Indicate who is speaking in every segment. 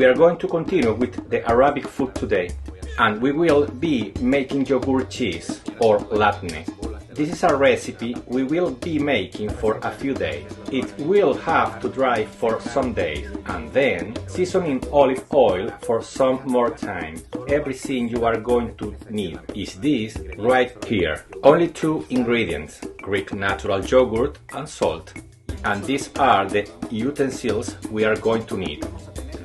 Speaker 1: We are going to continue with the Arabic food today, and we will be making yogurt cheese or labneh. This is a recipe we will be making for a few days. It will have to dry for some days and then season in olive oil for some more time. Everything you are going to need is this right here. Only two ingredients: Greek natural yogurt and salt. And these are the utensils we are going to need.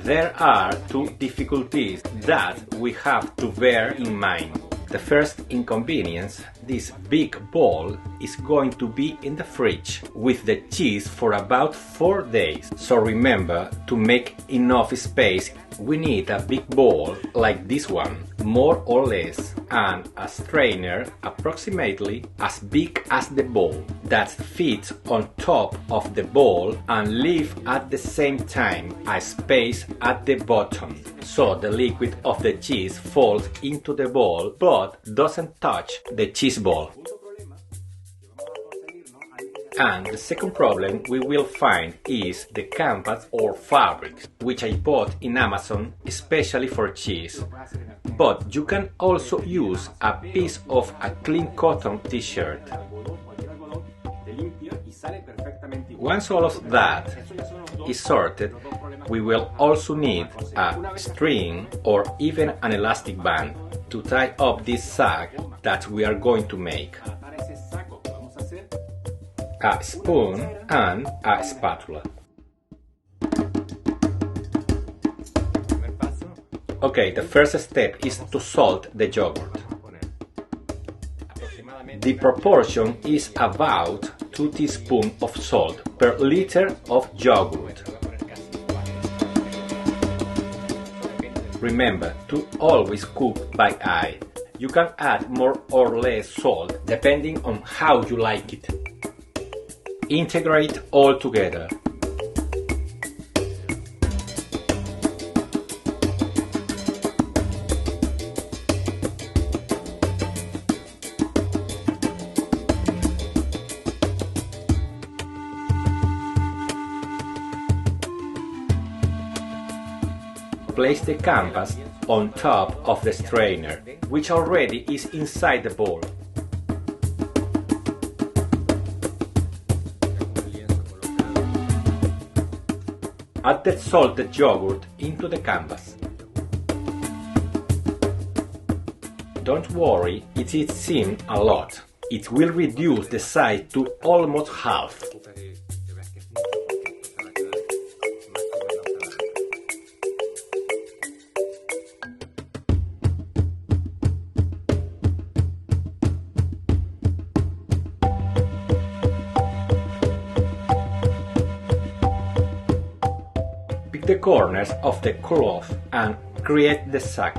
Speaker 1: There are two difficulties that we have to bear in mind. The first inconvenience: this big bowl is going to be in the fridge with the cheese for about 4 days. So remember, to make enough space, we need a big bowl like this one, more or less, and a strainer approximately as big as the bowl that fits on top of the bowl and leave at the same time a space at the bottom, so the liquid of the cheese falls into the bowl but doesn't touch the cheese ball. And the second problem we will find is the canvas or fabric, which I bought in Amazon especially for cheese. But you can also use a piece of a clean cotton t-shirt. Once all of that is sorted, we will also need a string or even an elastic band to tie up this sack that we are going to make, a spoon and a spatula. Okay, the first step is to salt the yogurt. The proportion is about 2 teaspoons of salt per liter of yogurt. Remember to always cook by eye. You can add more or less salt depending on how you like it. Integrate all together. Place the canvas on top of the strainer, which already is inside the bowl. Add the salted yogurt into the canvas. Don't worry, it seems a lot. It will reduce the size to almost half. The corners of the cloth and create the sack.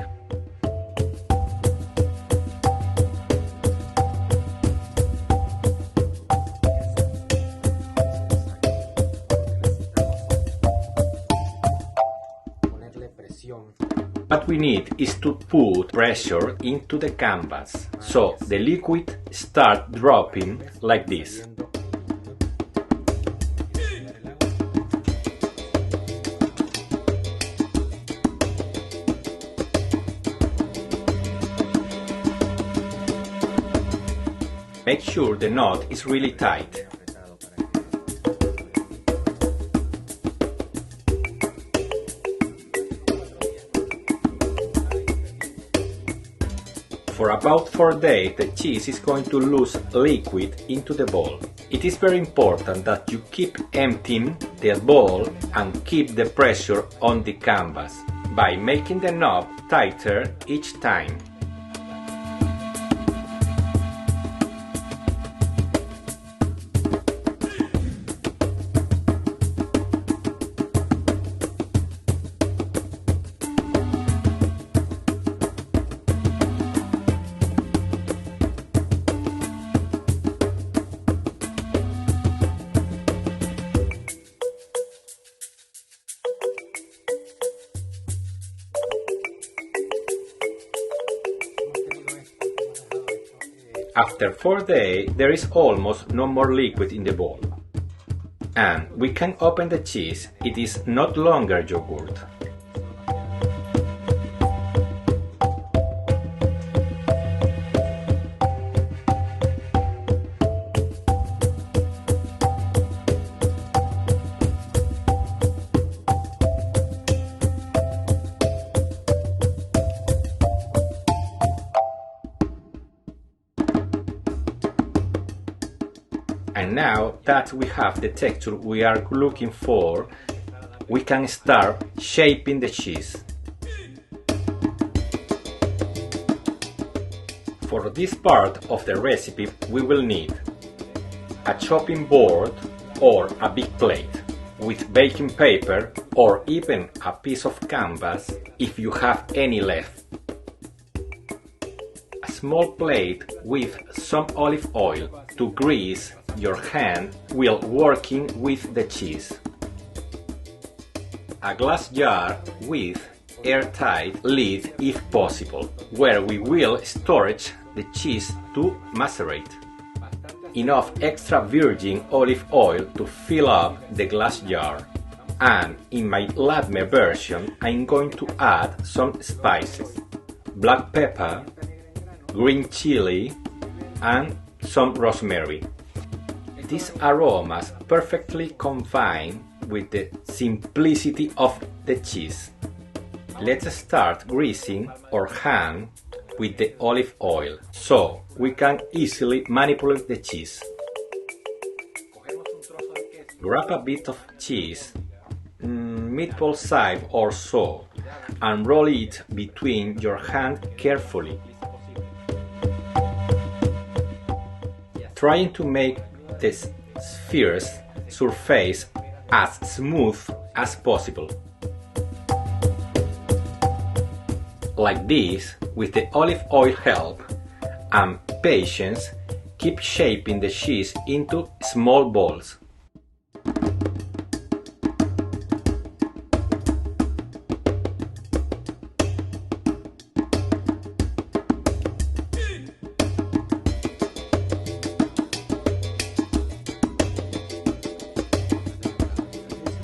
Speaker 1: What we need is to put pressure into the canvas, so the liquid starts dropping like this. Make sure the knot is really tight. For about 4 days, the cheese is going to lose liquid into the bowl. It is very important that you keep emptying the bowl and keep the pressure on the canvas by making the knob tighter each time. After 4 days, there is almost no more liquid in the bowl. And we can open the cheese, it is not longer yogurt. And now that we have the texture we are looking for, we can start shaping the cheese. For this part of the recipe we will need a chopping board or a big plate with baking paper or even a piece of canvas if you have any left. A small plate with some olive oil to grease your hand while working with the cheese. A glass jar with airtight lid if possible, where we will store the cheese to macerate. Enough extra virgin olive oil to fill up the glass jar. And in my Labneh version I'm going to add some spices: black pepper, green chili and some rosemary. These aromas perfectly combine with the simplicity of the cheese. Let's start greasing our hand with the olive oil so we can easily manipulate the cheese. Grab a bit of cheese, meatball size or so, and roll it between your hands carefully, trying to make the sphere's surface as smooth as possible. Like this, with the olive oil help and patience, keep shaping the cheese into small balls.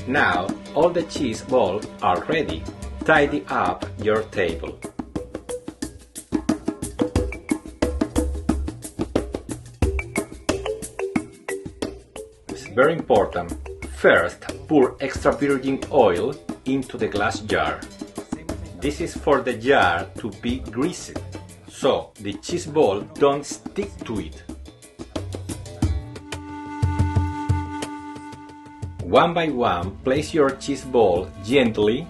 Speaker 1: Now all the cheese balls are ready. Tidy up your table. It's very important. First, pour extra virgin oil into the glass jar. This is for the jar to be greased, so the cheese ball don't stick to it. One by one, place your cheese ball gently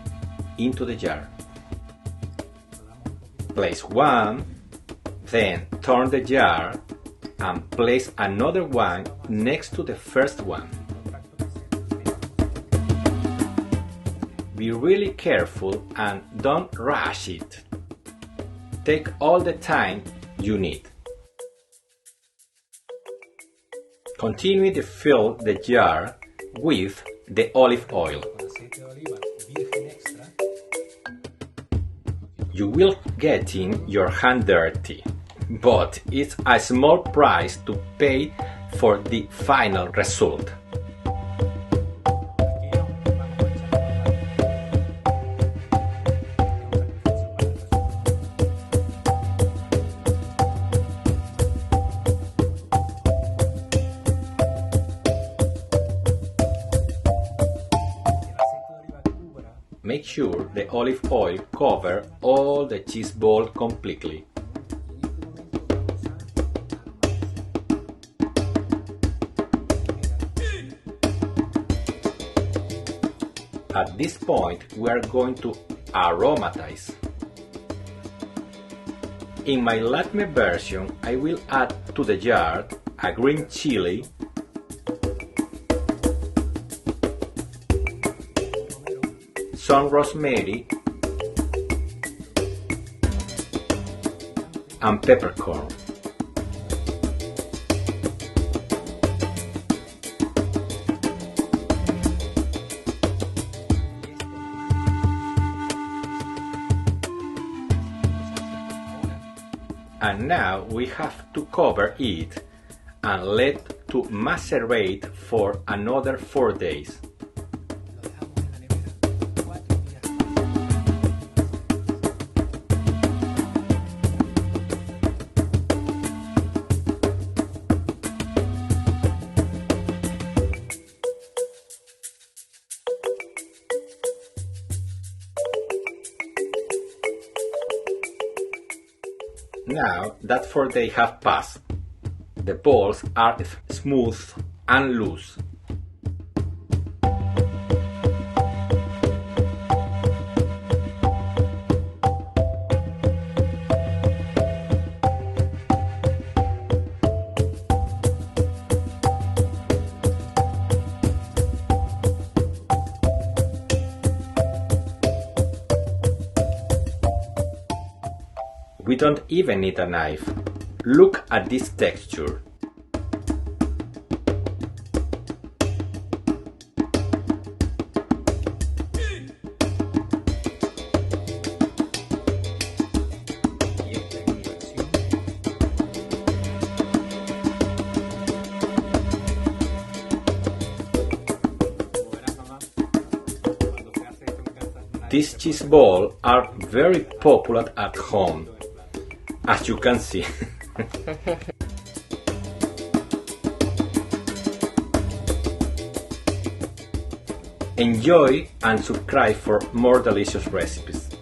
Speaker 1: into the jar. Place one, then turn the jar and place another one next to the first one. Be really careful and don't rush it. Take all the time you need. Continue to fill the jar with the olive oil. You will getting your hand dirty, but it's a small price to pay for the final result. Make sure the olive oil covers all the cheese ball completely. At this point, we are going to aromatize. In my Labneh version, I will add to the jar a green chili, some rosemary and peppercorn. And now we have to cover it and let to macerate for another 4 days. Now that 4 days have passed, the balls are smooth and loose. We don't even need a knife. Look at this texture. These cheese balls are very popular at home, as you can see. Enjoy and subscribe for more delicious recipes.